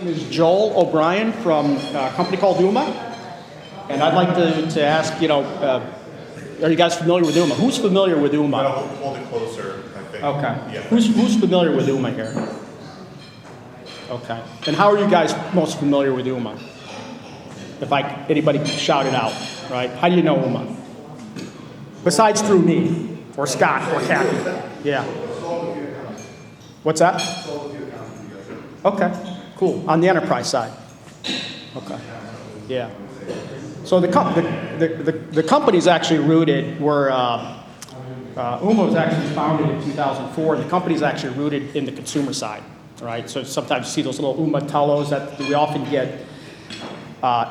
name is Joel O'Brien from a company called Ooma, and I'd like to ask, are you guys familiar with Ooma? Who's familiar with Ooma? I'll hold it closer, I think. Okay. Yeah. Who's familiar with Ooma here? Okay. And how are you guys most familiar with Ooma? If anybody shout it out, right? How do you know Ooma? Besides through me, or Scott, or Kathy. Yeah. What's that? Okay, cool. On the enterprise side. Okay. Yeah. So the company's actually rooted, Ooma was actually founded in 2004. The company's actually rooted in the consumer side, right? So sometimes you see those little Ooma telos that we often get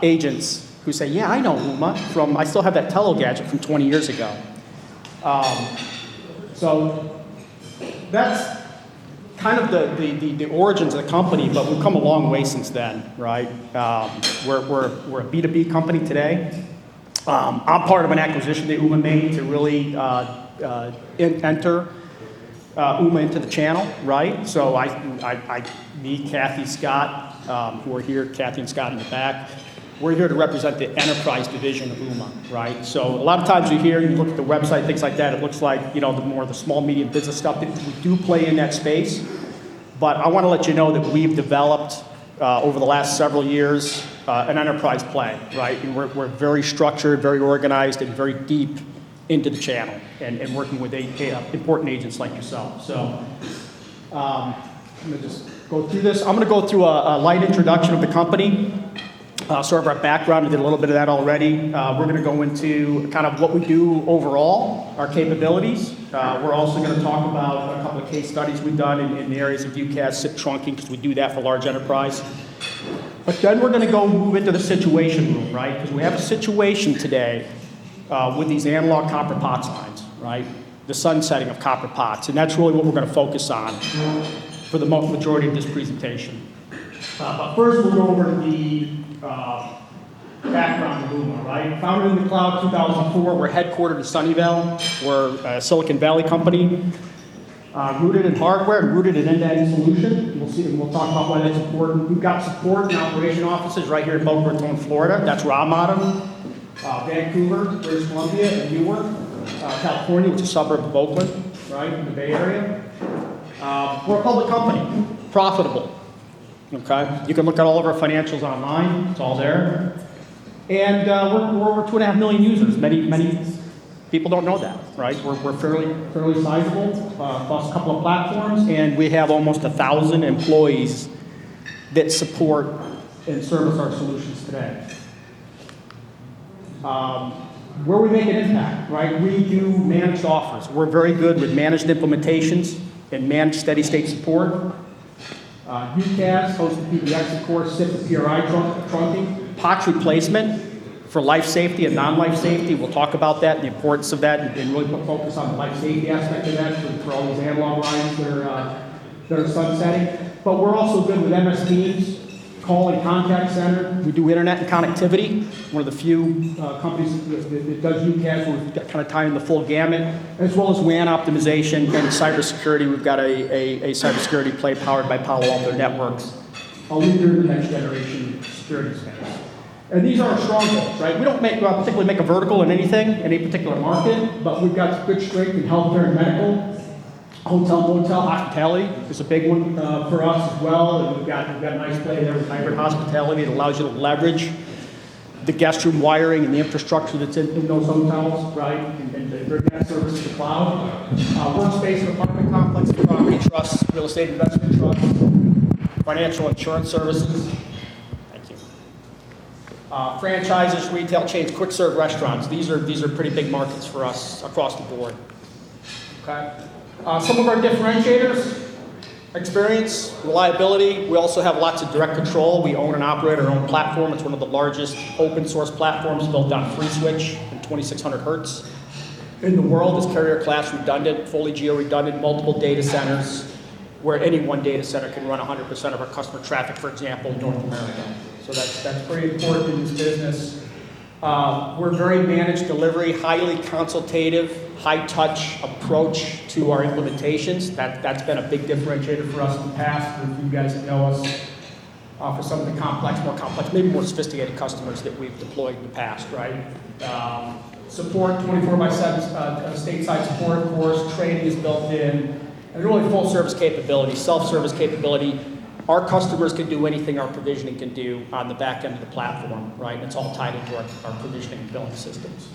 agents who say, yeah, I know Ooma I still have that telo gadget from 20 years ago. So that's kind of the origins of the company, but we've come a long way since then, right? We're a B2B company today. I'm part of an acquisition that Ooma made to really enter Ooma into the channel, right? So me, Kathy, Scott, who are here, Kathy and Scott in the back, we're here to represent the enterprise division of Ooma, right? So a lot of times you look at the website, things like that, it looks like, the small, medium business stuff. We do play in that space, but I want to let you know that we've developed, over the last several years, an enterprise play, right? And we're very structured, very organized, and very deep into the channel and working with important agents like yourself. So I'm going to just go through this. I'm going to go through a light introduction of the company. Sort of our background, we did a little bit of that already. We're going to go into kind of what we do overall, our capabilities. We're also going to talk about a couple of case studies we've done in the areas of UCaaS, SIP trunking, because we do that for large enterprise. But then we're going to move into the situation room, right? Because we have a situation today with these analog copper POTS lines, right? The sunsetting of copper POTS, and that's really what we're going to focus on for the majority of this presentation. But first, we'll go over the background of Ooma, right? Founded in the cloud 2004, we're headquartered in Sunnyvale. We're a Silicon Valley company, rooted in hardware and rooted in end-to-end solution. We'll see, and we'll talk about why that's important. We've got support and operation offices right here in Boca Raton, Florida. That's where I'm out of. Vancouver, British Columbia, and Newark, California, which is a suburb of Oakland, right, in the Bay Area. We're a public company, profitable. Okay, you can look at all of our financials online. It's all there, and we're over 2.5 million users. Many people don't know that, right? We're fairly sizable across a couple of platforms, and we have almost 1,000 employees that support and service our solutions today. Where we make an impact, right? We do managed offers. We're very good with managed implementations and managed steady state support. UCaaS, hosted PBX, of course, SIP and PRI trunking, POTS replacement for life safety and non-life safety. We'll talk about that, the importance of that, and really put focus on the life safety aspect of that for all these analog lines that are sunsetting. But we're also good with MS Teams, call and contact center. We do internet and connectivity. One of the few companies that does UCaaS, where we've got kind of tying the full gamut, as well as WAN optimization and cybersecurity. We've got a cybersecurity play powered by Palo Alto Networks, a leader in the next generation security space. And these are our strongholds, right? We don't particularly make a vertical in anything, in any particular market, but we've got good strength in healthcare and medical. Hotel, motel, hospitality is a big one for us as well. And we've got a nice play there with hybrid hospitality. It allows you to leverage the guest room wiring and the infrastructure that's in those hotels, right? And bring that service to the cloud. Workspace and apartment complex, property trusts, real estate investment trusts, financial insurance services. Thank you. Franchises, retail chains, quick serve restaurants. These are pretty big markets for us across the board. Okay. Some of our differentiators, experience, reliability. We also have lots of direct control. We own and operate our own platform. It's one of the largest open source platforms built on FreeSwitch and 2600 hertz in the world. It's carrier class redundant, fully geo-redundant, multiple data centers, where any one data center can run 100% of our customer traffic, for example, in North America. So that's pretty important in this business. We're very managed delivery, highly consultative, high-touch approach to our implementations. That's been a big differentiator for us in the past. If you guys know us, for some of the more complex, maybe more sophisticated customers that we've deployed in the past, right? Support, 24/7 stateside support, of course, training is built in, and really full service capability, self-service capability. Our customers can do anything our provisioning can do on the back end of the platform, right? It's all tied into our provisioning and billing systems.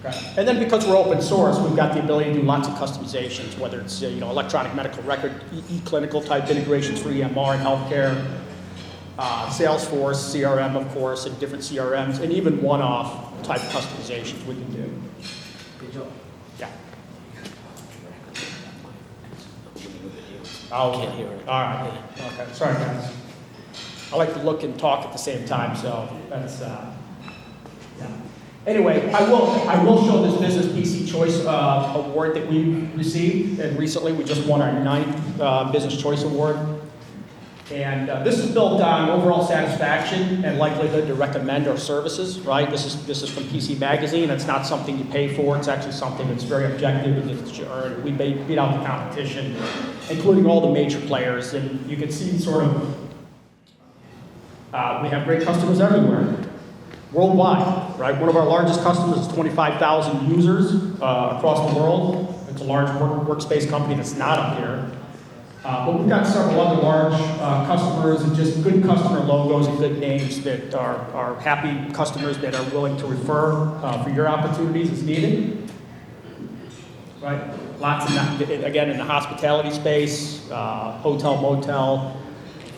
Okay. And then because we're open source, we've got the ability to do lots of customizations, whether it's electronic medical record, e-clinical type integrations for EMR and healthcare, Salesforce, CRM, of course, and different CRMs, and even one-off type customizations we can do. Good job. Yeah. Oh, Can't hear it. all right. Okay. Sorry, guys. I like to look and talk at the same time, so that's yeah. Anyway, I will show this Business PC Choice Award that we received, and recently we just won our 9th Business Choice Award. And this is built on overall satisfaction and likelihood to recommend our services, right? This is from PC Magazine. It's not something you pay for. It's actually something that's very objective and that you earn. We beat out the competition, including all the major players. And you can see sort of, we have great customers everywhere, worldwide, right? One of our largest customers is 25,000 users across the world. It's a large workspace company that's not up here. But we've got several other large customers and just good customer logos and good names that are happy customers that are willing to refer for your opportunities as needed. Right? Lots in again, in the hospitality space, hotel, motel,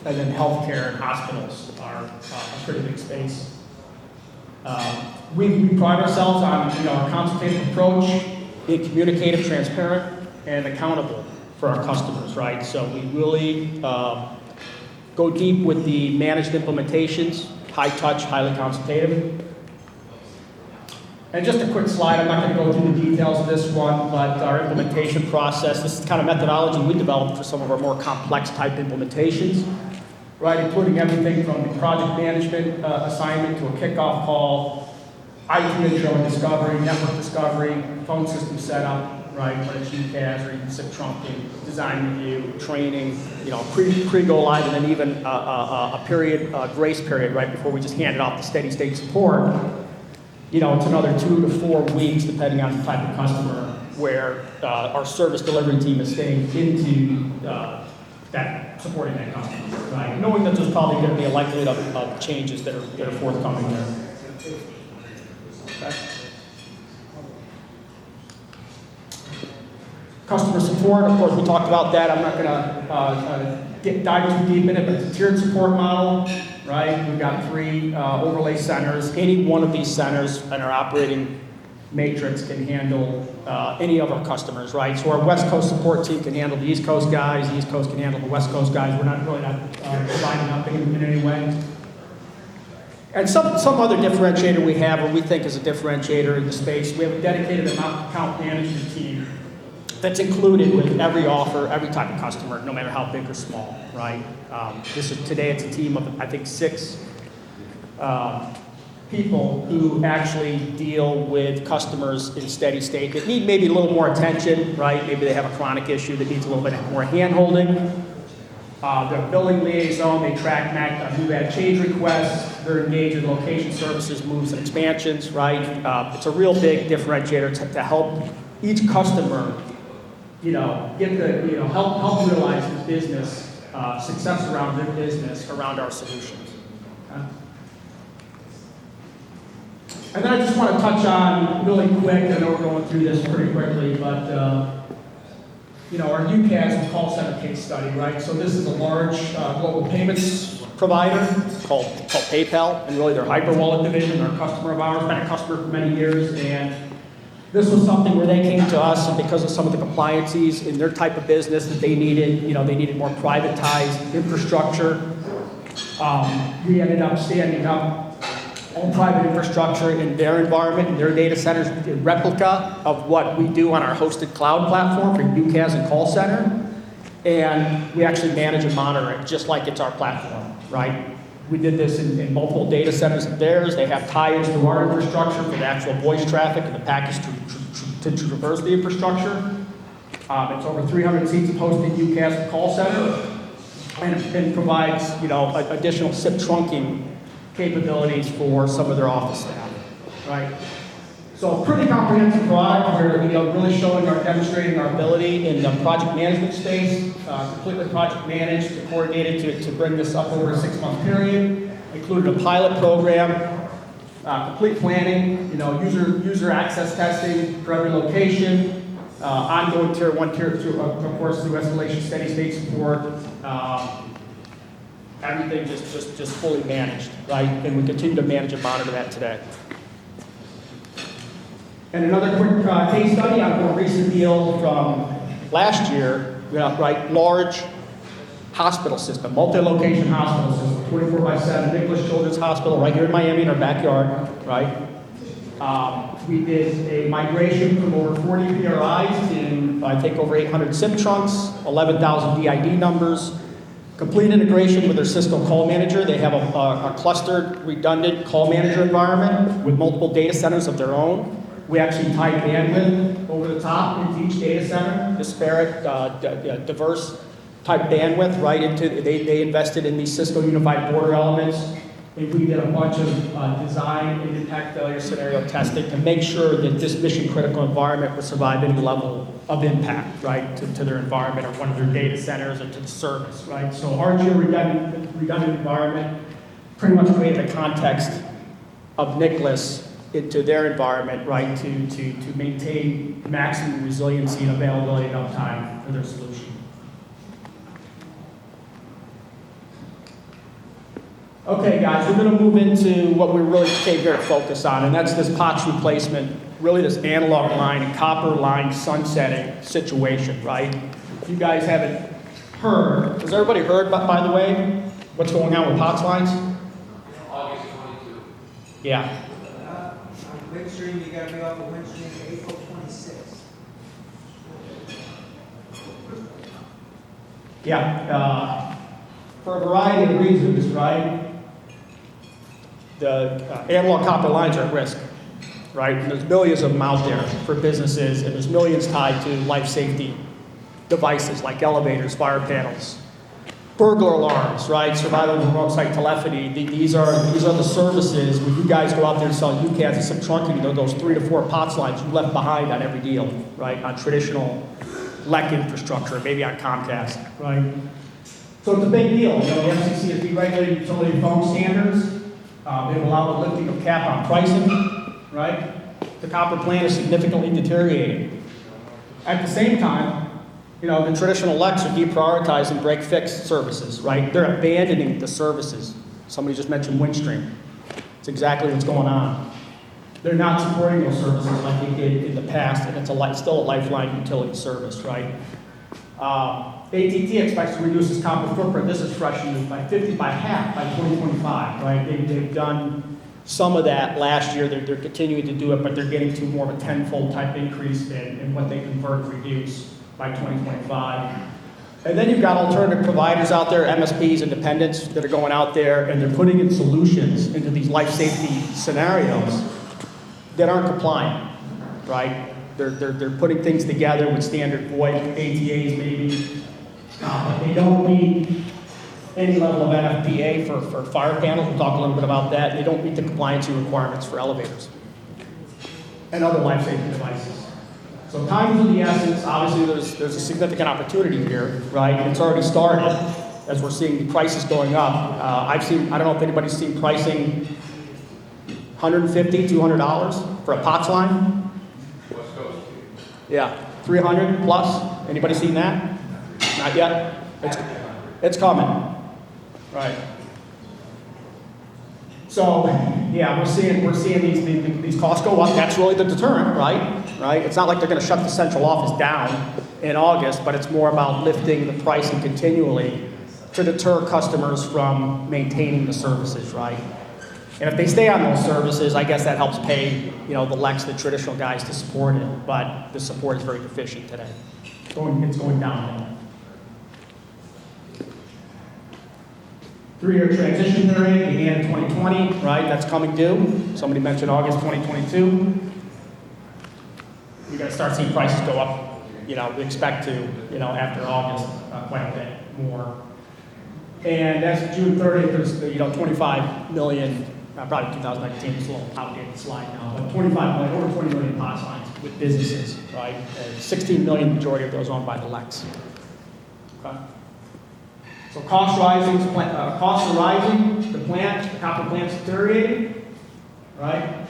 and then healthcare and hospitals are a pretty big space. We pride ourselves on our consultative approach, being communicative, transparent, and accountable for our customers, right? So we really go deep with the managed implementations, high touch, highly consultative. And just a quick slide, I'm not going to go through the details of this one, but our implementation process, this is the kind of methodology we developed for some of our more complex type implementations, right? Including everything from the project management assignment to a kickoff call, IT intro and discovery, network discovery, phone system setup, right, when it's UCAS or even SIP trunking, design review, training, pre-go live, and then even a grace period, right, before we just hand it off to steady state support. It's another 2 to 4 weeks, depending on the type of customer, where our service delivery team is staying into that, supporting that customer, right, knowing that there's probably going to be a likelihood of changes that are forthcoming there. Okay. Customer support, of course, we talked about that. I'm not going to dive too deep in it, but it's a tiered support model, right? We've got 3 overlay centers. Any one of these centers in our operating matrix can handle any of our customers, right? So our West Coast support team can handle the East Coast guys. The East Coast can handle the West Coast guys. We're not dividing up in any way. And some other differentiator we have, or we think is a differentiator in the space, we have a dedicated account management team that's included with every offer, every type of customer, no matter how big or small, right? Today it's a team of, I think, 6 people who actually deal with customers in steady state that need maybe a little more attention, right? Maybe they have a chronic issue that needs a little bit more hand-holding. They're billing liaison, they track who had change requests, they're engaged in location services, moves, and expansions, right? It's a real big differentiator to help each customer, get the, help realize the business, success around their business, around our solutions. Okay? And then I just want to touch on really quick, I know we're going through this pretty quickly, but our UCAS and call center case study, right? So this is a large global payments provider called PayPal, and really their hyperwallet division, our customer of ours, been a customer for many years, and this was something where they came to us, and because of some of the compliancies in their type of business that they needed, they needed more privatized infrastructure. We ended up standing up all private infrastructure in their environment, in their data centers, a replica of what we do on our hosted cloud platform for UCAS and call center. And we actually manage and monitor it just like it's our platform, right? We did this in multiple data centers of theirs. They have tie-ins to our infrastructure for the actual voice traffic and the packets to traverse the infrastructure. It's over 300 seats of hosted UCAS and call center. and provides, additional SIP trunking capabilities for some of their office staff, right? So a pretty comprehensive product. We're really demonstrating our ability in the project management space, completely project managed, coordinated to bring this up over a 6-month period. Included a pilot program, complete planning, user access testing for every location, ongoing tier 1, tier 2, of course, through escalation, steady state support. Everything just fully managed, right? And we continue to manage and monitor that today. And another quick case study on a more recent deal from last year, right? Large hospital system, multi-location hospital system, 24/7, Nicholas Children's Hospital, right here in Miami in our backyard, right? We did a migration from over 40 PRIs in, I think, over 800 SIP trunks, 11,000 DID numbers, complete integration with their Cisco call manager. They have a clustered, redundant call manager environment with multiple data centers of their own. We actually tied bandwidth over the top into each data center, disparate, diverse type bandwidth, right into, they invested in these Cisco unified border elements. And we did a bunch of design and impact failure scenario testing to make sure that this mission critical environment would survive any level of impact, right, to their environment or one of their data centers or to the service, right? So our redundant environment pretty much created a context of Nicholas into their environment, right, to maintain maximum resiliency and availability and uptime for their solution. Okay, guys, we're going to move into what we really came here to focus on, and that's this POTS replacement, really this analog line and copper line sunsetting situation, right? If you guys haven't heard, has everybody heard, by the way, what's going on with POTS lines? August 22. Yeah. On Windstream, you gotta be off of Windstream April 26th. Yeah, for a variety of reasons, right? The analog copper lines are at risk, right? And there's millions of them out there for businesses, and there's millions tied to life safety devices like elevators, fire panels, burglar alarms, right? Survival of remote site telephony. These are the services when you guys go out there and sell UCAS and some trunking, those 3 to 4 POTS lines you left behind on every deal, right? On traditional LEC infrastructure, maybe on Comcast, right? So it's a big deal. The FCC has deregulated utility phone standards. It will allow the lifting of cap on pricing, right? The copper plant is significantly deteriorating. At the same time, the traditional LECs are deprioritizing break-fix services, right? They're abandoning the services. Somebody just mentioned Windstream. It's exactly what's going on. They're not supporting those services like they did in the past, and it's still a lifeline utility service, right? AT&T expects to reduce its copper footprint, this is fresh news, by half by 2025, right? They've done some of that last year, they're continuing to do it, but they're getting to more of a 10-fold type increase in what they convert and reduce by 2025. And then you've got alternative providers out there, MSPs, independents, that are going out there and they're putting in solutions into these life safety scenarios that aren't compliant, right? They're putting things together with standard VoIP, ATAs maybe, but they don't meet any level of NFPA for fire panels. We'll talk a little bit about that. They don't meet the compliance requirements for elevators and other life safety devices. So time is of the essence. Obviously, there's a significant opportunity here, right? It's already started as we're seeing the prices going up. I don't know if anybody's seen pricing $150, $200 for a POTS line. West Coast. Yeah, 300 plus. Anybody seen that? Not yet. It's coming. Right. So, yeah, we're seeing these costs go up. That's really the deterrent, right? It's not like they're going to shut the central office down in August, but it's more about lifting the pricing continually to deter customers from maintaining the services, right? And if they stay on those services, I guess that helps pay, the LECs, the traditional guys, to support it. But the support is very deficient today. It's going down. 3-year transition period began in 2020, right? That's coming due. Somebody mentioned August 2022. You're going to start seeing prices go up. We expect to, after August, quite a bit more. And as of June 30th, there's 25 million, probably 2019, it's a little outdated slide now, but 25 million, over 20 million POTS lines with businesses, right? And 16 million, majority of those owned by the LECs. Okay. So costs are rising, the copper plant's deteriorating, right?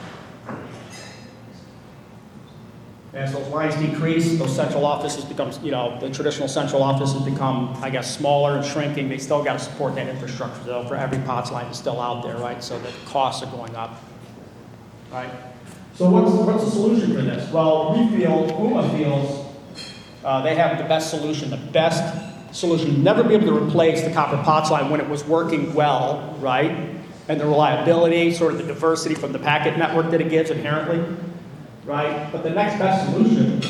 As those lines decrease, those central offices become, the traditional central offices become, I guess, smaller and shrinking. They still got to support that infrastructure, though, for every POTS line that's still out there, right? So the costs are going up, right? So what's the solution for this? Well, Ooma feels they have the best solution. You'll never be able to replace the copper POTS line when it was working well, right? And the reliability, sort of the diversity from the packet network that it gives inherently. Right? But the next best solution,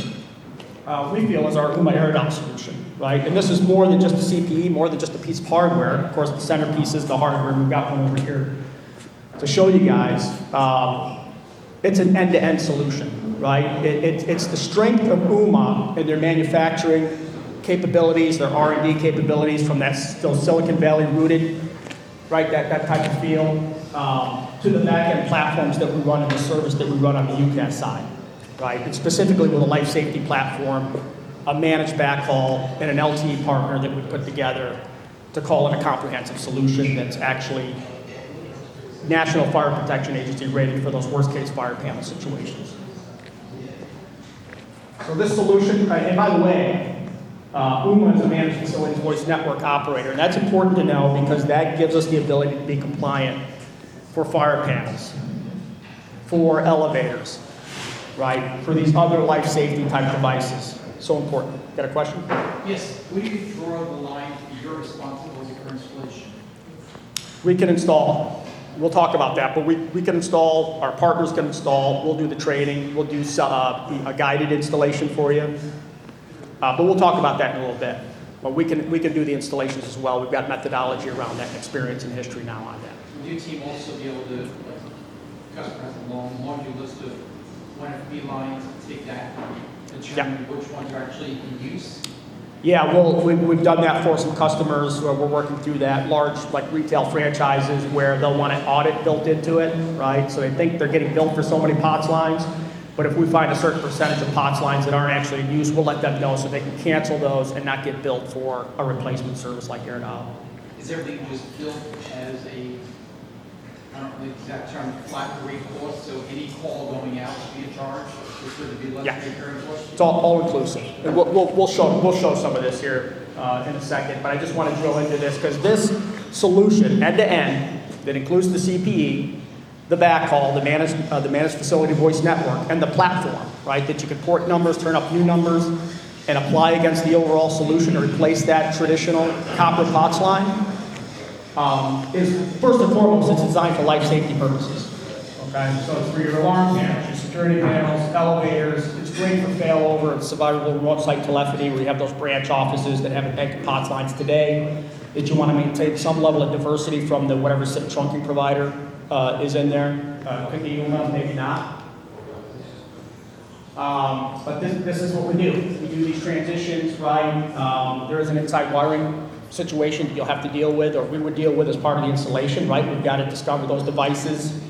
we feel, is our Ooma AirDial solution, right? And this is more than just a CPE, more than just a piece of hardware. Of course, the centerpiece is the hardware. We've got one over here to show you guys. It's an end-to-end solution, right? It's the strength of Ooma and their manufacturing capabilities, their R&D capabilities from that still Silicon Valley rooted, right? That type of feel. To the back-end platforms that we run in the service that we run on the UCAS side, right? And specifically with a life safety platform, a managed backhaul, and an LTE partner that we put together to call it a comprehensive solution that's actually National Fire Protection Agency rated for those worst-case fire panel situations. So this solution, and by the way, Ooma is a managed facilities voice network operator, and that's important to know because that gives us the ability to be compliant for fire panels, for elevators, right? For these other life safety type devices. So important. Got a question? Yes. Where do you draw the line for your responsibility for installation? We can install. We'll talk about that, but we can install, our partners can install, we'll do the training, we'll do a guided installation for you. But we'll talk about that in a little bit. But we can do the installations as well. We've got methodology around that and experience and history now on that. Would your team also be able to, like, customer has a laundry list of 1FB lines, take that, determine which ones are actually in use? Yeah, well, we've done that for some customers where we're working through that, large like retail franchises where they'll want an audit built into it, right? So they think they're getting billed for so many POTS lines, but if we find a certain percentage of POTS lines that aren't actually in use, we'll let them know so they can cancel those and not get billed for a replacement service like AirDial. Is everything just built as a, I don't know the exact term, flat rate cost, so any call going out should be a charge, or should it be less recurring cost? It's all inclusive. And we'll show some of this here in a second, but I just want to drill into this because this solution, end to end, that includes the CPE, the backhaul, the managed facility voice network, and the platform, right, that you can port numbers, turn up new numbers, and apply against the overall solution to replace that traditional copper POTS line. Is first and foremost, it's designed for life safety purposes. Okay, so it's for your alarm panels, your security panels, elevators. It's great for failover and survivable remote site telephony where you have those branch offices that have a bank of POTS lines today that you want to maintain some level of diversity from the whatever SIP trunking provider is in there. Could be Ooma, maybe not. But this is what we do. We do these transitions, right? There is an inside wiring situation that you'll have to deal with, or we would deal with as part of the installation, right? We've got to discover those devices,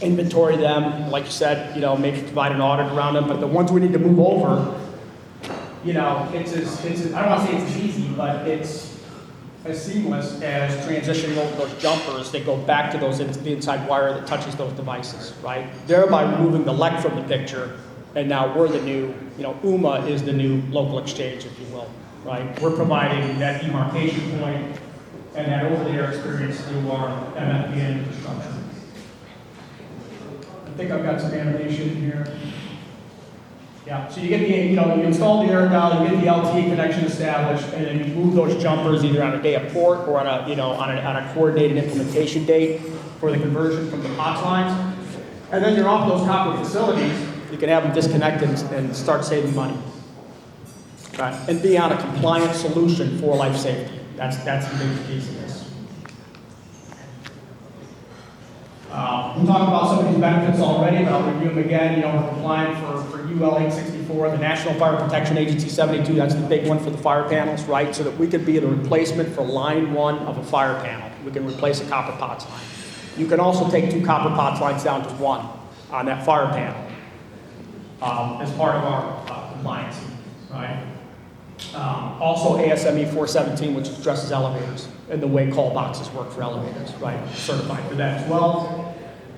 inventory them, like you said, maybe provide an audit around them. But the ones we need to move over, it's I don't want to say it's as easy, but it's as seamless as transitioning over those jumpers that go back to the inside wire that touches those devices, right? Thereby removing the LEC from the picture, and now we're the new, Ooma is the new local exchange, if you will. Right? We're providing that demarcation point and that over-the-air experience through our MFBN infrastructure. I think I've got some animation here. Yeah, so you get you install the AirDial, you get the LTE connection established, and then you move those jumpers either on a day of port or on a coordinated implementation date for the conversion from the POTS lines. And then you're off those copper facilities, you can have them disconnected and start saving money. Okay. And be on a compliant solution for life safety. That's the big piece of this. We'll talk about some of these benefits already, but I'll review them again. We're compliant for UL 864 before, the National Fire Protection Agency 72, that's the big one for the fire panels, right? So that we could be the replacement for line one of a fire panel. We can replace a copper POTS line. You can also take 2 copper POTS lines down to 1 on that fire panel as part of our compliance, right? Also ASME 417, which addresses elevators and the way call boxes work for elevators, right? Certified for that as well.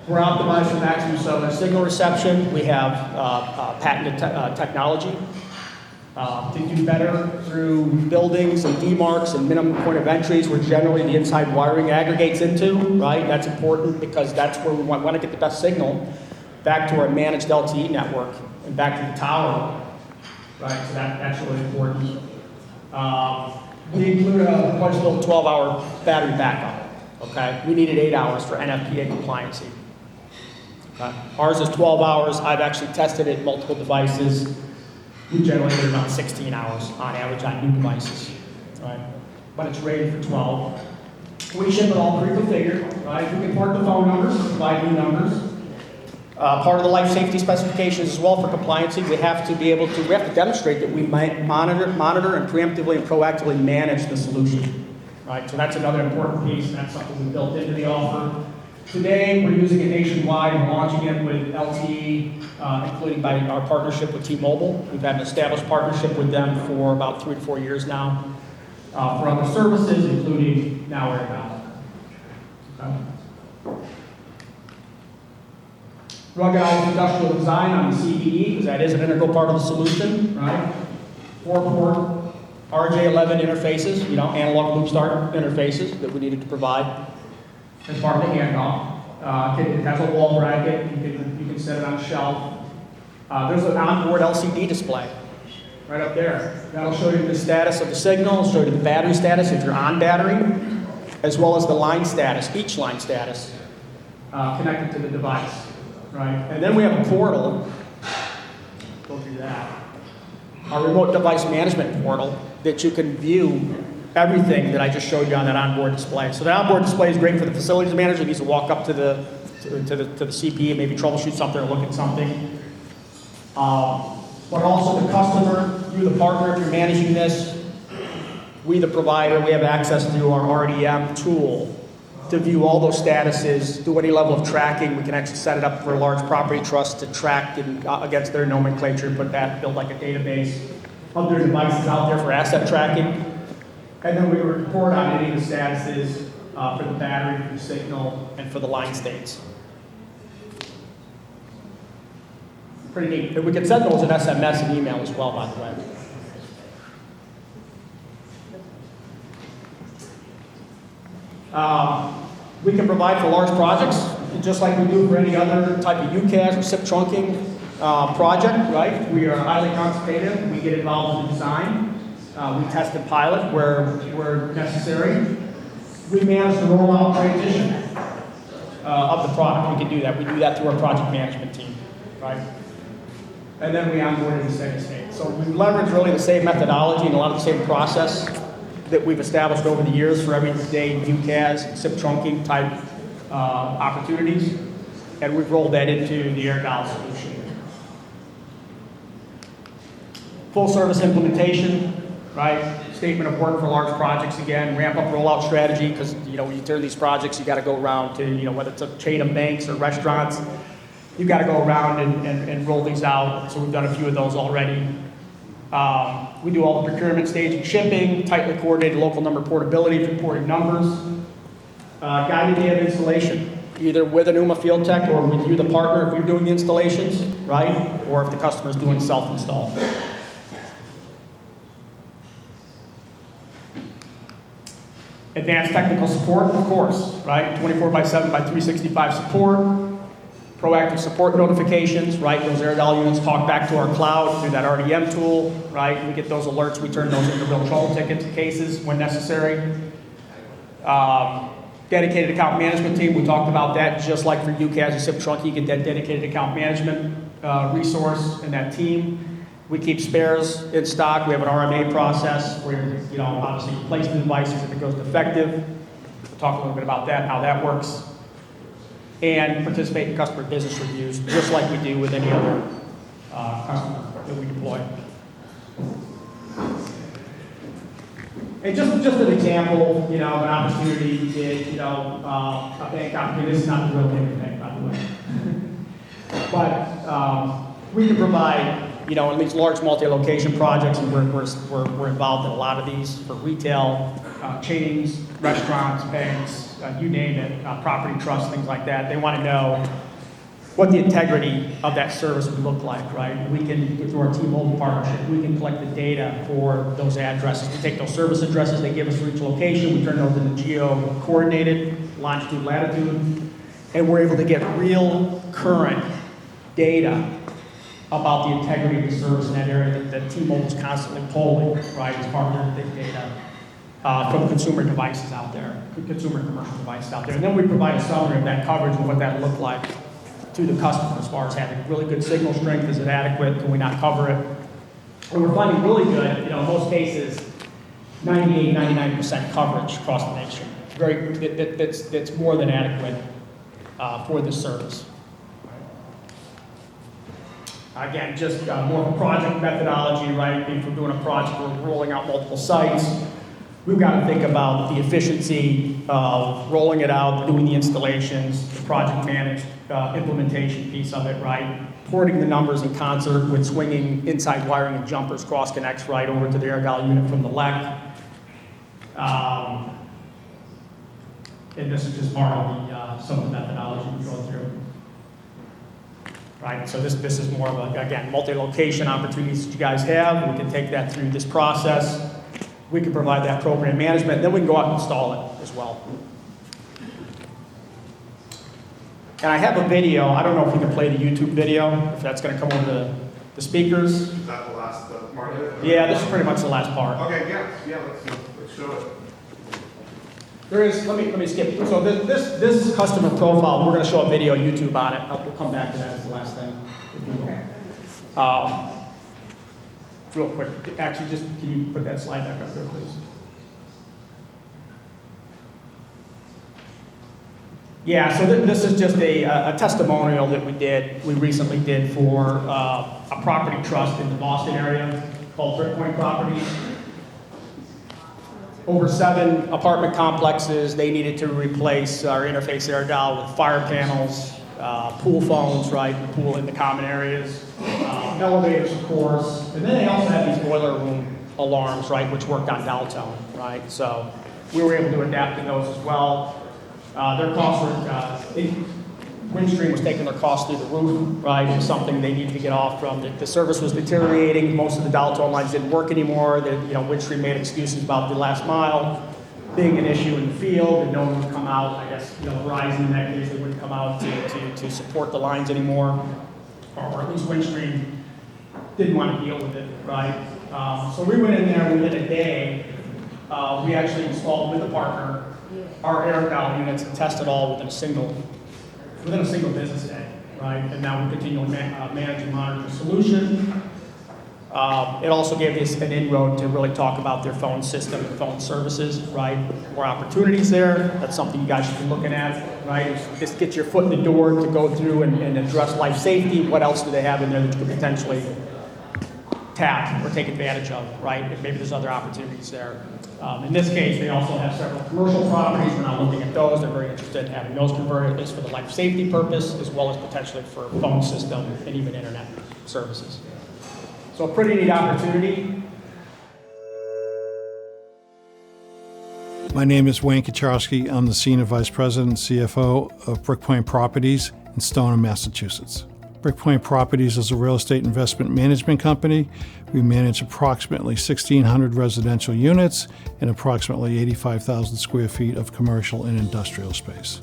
We're optimized for maximum cellular signal reception. We have patented technology to do better through buildings and demarcs and minimum point of entries where generally the inside wiring aggregates into, right? That's important because that's where we want to get the best signal back to our managed LTE network and back to the tower, right? So that's really important. We include a punch-built 12-hour battery backup, okay? We needed 8 hours for NFPA compliancy. Ours is 12 hours. I've actually tested it in multiple devices. We generally get about 16 hours on average on new devices, right? But it's rated for 12. We ship it all pre-configured, right? We can port the phone numbers, provide new numbers. Part of the life safety specifications as well for compliancy, we have to demonstrate that we might monitor and preemptively and proactively manage the solution, right? So that's another important piece, and that's something we built into the offer. Today, we're using it nationwide. We're launching it with LTE, including by our partnership with T-Mobile. We've had an established partnership with them for about 3 to 4 years now for other services, including now AirDial. Okay. Ruggedized industrial design on the CPE, because that is an integral part of the solution, right? 4-port RJ11 interfaces, analog loop start interfaces that we needed to provide as part of the handoff. It has a wall bracket. You can set it on a shelf. There's an onboard LCD display right up there. That'll show you the status of the signal, show you the battery status if you're on battery, as well as the line status, each line status connected to the device. Right? And then we have a portal, go through that, our remote device management portal that you can view everything that I just showed you on that onboard display. So the onboard display is great for the facilities manager who needs to walk up to the CPE and maybe troubleshoot something or look at something. But also the customer, you the partner, if you're managing this, we the provider, we have access to our RDM tool to view all those statuses, do any level of tracking. We can actually set it up for a large property trust to track against their nomenclature, build like a database of their devices out there for asset tracking. And then we report on any of the statuses for the battery, for the signal, and for the line states. Pretty neat. And we can send those in SMS and email as well, by the way. We can provide for large projects, just like we do for any other type of UCAS or SIP trunking project, right? We are highly consultative. We get involved in the design. We test and pilot where necessary. We manage the rollout transition of the product. We can do that. We do that through our project management team, right? And then we onboard in the steady state. So we leverage really the same methodology and a lot of the same process that we've established over the years for everyday UCAS, SIP trunking type opportunities, and we've rolled that into the AirDial solution. Full service implementation, right? Statement of work for large projects again, ramp up rollout strategy, because when you turn these projects, you got to go around to, whether it's a chain of banks or restaurants, you got to go around and roll these out. So we've done a few of those already. We do all the procurement, staging, shipping, tightly coordinated local number portability for porting numbers, guided day of installation, either with an Ooma field tech or with you, the partner, if you're doing the installations, right? Or if the customer's doing self-install. Advanced technical support, of course, right? 24/7 by 365 support. Proactive support notifications, right? Those AirDial units talk back to our cloud through that RDM tool, right? We get those alerts, we turn those into real trouble tickets cases when necessary. Dedicated account management team, we talked about that, just like for UCAS and SIP trunk, you get that dedicated account management resource in that team. We keep spares in stock. We have an RMA process where, obviously replace the devices if it goes defective. We'll talk a little bit about that, how that works. And participate in customer business reviews, just like we do with any other customer. that we deploy. And just an example, you know, an opportunity we did, you know, a bank opportunity. This is not the real Lincoln Bank, by the way. But we can provide, you know, in these large multi-location projects, and we're involved in a lot of these for retail, chains, restaurants, banks, you name it, property trusts, things like that. They want to know what the integrity of that service would look like, right? We can, through our T-Mobile partnership, we can collect the data for those addresses. We take those service addresses they give us for each location, we turn those into geo-coordinated, longitude, latitude, and we're able to get real current data about the integrity of the service in that area that T-Mobile is constantly polling, right, as part of their big data from consumer devices out there, consumer commercial devices out there. And then we provide a summary of that coverage and what that looked like to the customer as far as having really good signal strength. Is it adequate? Can we not cover it? And we're finding really good, you know, in most cases, 98, 99% coverage across the nation. That's more than adequate for this service. Again, just more of a project methodology, right? If we're doing a project, we're rolling out multiple sites. We've got to think about the efficiency of rolling it out, doing the installations, the project managed implementation piece of it, right? Porting the numbers in concert with swinging inside wiring and jumpers, cross connects right over to the air dial unit from the LEC. And this is just part of the, some of the methodology we go through. Right, so this is more of a, again, multi-location opportunities that you guys have. We can take that through this process. We can provide that program management, and then we can go out and install it as well. And I have a video. I don't know if we can play the YouTube video, if that's going to come over the speakers. Is that the last part of it? Yeah, this is pretty much the last part. Okay, yeah, let's show it. There is, let me skip. So this customer profile, we're going to show a video YouTube on it. We'll come back to that as the last thing. Real quick, actually, just can you put that slide back up there, please? Yeah, so this is just a testimonial that we recently did for a property trust in the Boston area called Brickpoint Properties. Over 7 apartment complexes, they needed to replace our interface air dial with fire panels, pool phones, right, the pool in the common areas, elevators, of course, and then they also had these boiler room alarms, right, which worked on dial tone, right, so we were able to adapt to those as well. Their costs were, Windstream was taking their costs through the roof, right, it was something they needed to get off from. The service was deteriorating, most of the dial tone lines didn't work anymore. Windstream made excuses about the last mile being an issue in the field, and no one would come out. I guess, Verizon in that case, they wouldn't come out to support the lines anymore, or at least Windstream didn't want to deal with it, right? So we went in there within a day. We actually installed with a partner our air dial units and tested all within a single business day, right? And now we continue to manage and monitor the solution. It also gave us an inroad to really talk about their phone system and phone services, right? More opportunities there. That's something you guys should be looking at, right? Just get your foot in the door to go through and address life safety. What else do they have in there that you could potentially tap or take advantage of, right? Maybe there's other opportunities there. In this case, they also have several commercial properties. We're not looking at those. They're very interested in having those converted as for the life safety purpose, as well as potentially for phone system and even internet services. So a pretty neat opportunity. My name is Wayne Kacharski. I'm the Senior Vice President and CFO of Brickpoint Properties in Stoneham, Massachusetts. Brickpoint Properties is a real estate investment management company. We manage approximately 1,600 residential units and approximately 85,000 square feet of commercial and industrial space.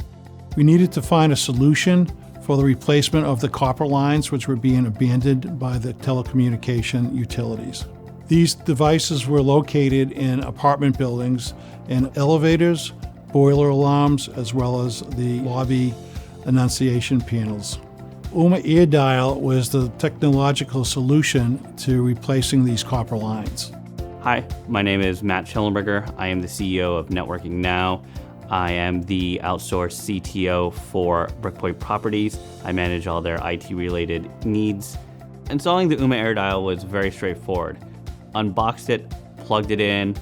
We needed to find a solution for the replacement of the copper lines which were being abandoned by the telecommunication utilities. These devices were located in apartment buildings and elevators, boiler alarms, as well as the lobby annunciation panels. Ooma AirDial was the technological solution to replacing these copper lines. Hi, my name is Matt Schellenberger. I am the CEO of Networking Now. I am the outsourced CTO for Brickpoint Properties. I manage all their IT-related needs. Installing the Ooma AirDial was very straightforward. Unboxed it, plugged it in,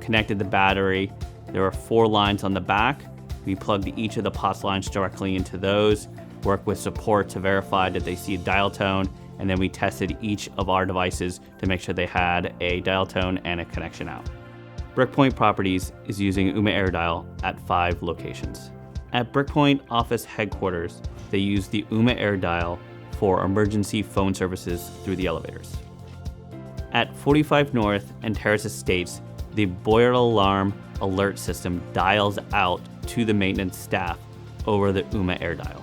connected the battery. There were 4 lines on the back. We plugged each of the POTS lines directly into those, worked with support to verify that they see a dial tone, and then we tested each of our devices to make sure they had a dial tone and a connection out. Brickpoint Properties is using Ooma AirDial at 5 locations. At Brickpoint office headquarters, they use the Ooma AirDial for emergency phone services through the elevators. At 45 North and Terrace Estates, the boiler alarm alert system dials out to the maintenance staff over the Ooma AirDial.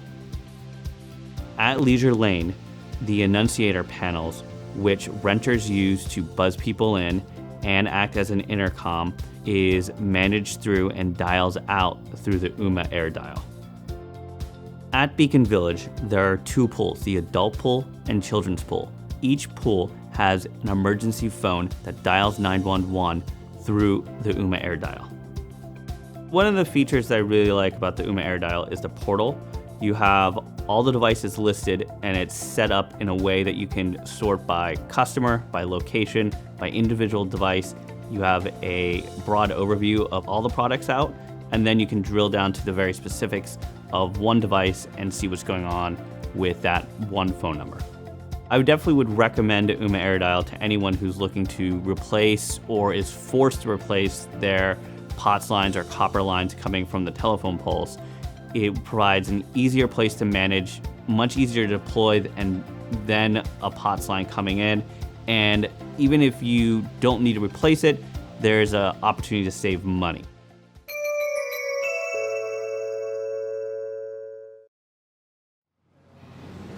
At Leisure Lane, the annunciator panels, which renters use to buzz people in and act as an intercom, is managed through and dials out through the Ooma AirDial. At Beacon Village, there are 2 pools, the adult pool and children's pool. Each pool has an emergency phone that dials 911 through the Ooma AirDial. One of the features that I really like about the Ooma AirDial is the portal. You have all the devices listed, and it's set up in a way that you can sort by customer, by location, by individual device. You have a broad overview of all the products out, and then you can drill down to the very specifics of one device and see what's going on with that one phone number. I definitely would recommend Ooma AirDial to anyone who's looking to replace or is forced to replace their POTS lines or copper lines coming from the telephone poles. It provides an easier place to manage, much easier to deploy than a POTS line coming in. And even if you don't need to replace it, there's an opportunity to save money.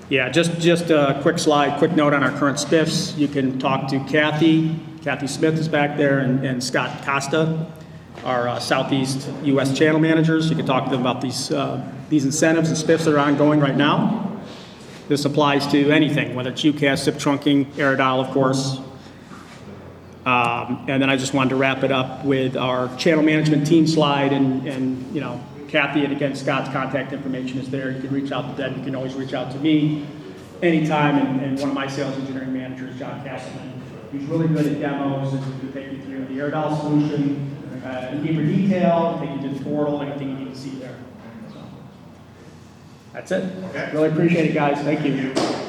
Yeah, just a quick slide, quick note on our current spiffs. You can talk to Kathy. Kathy Smith is back there, and Scott Costa, our Southeast U.S. channel managers. You can talk to them about these incentives and spiffs that are ongoing right now. This applies to anything, whether it's UCAS, SIP trunking, AirDial, of course. And then I just wanted to wrap it up with our channel management team slide, and you know, Kathy, and again, Scott's contact information is there. You can reach out to them. You can always reach out to me anytime, and one of my sales engineering managers, John Castleman, he's really good at demos and can take you through the AirDial solution in deeper detail, take you to the portal, anything you need to see there. So, that's it. Okay. Really appreciate it, guys. Thank you.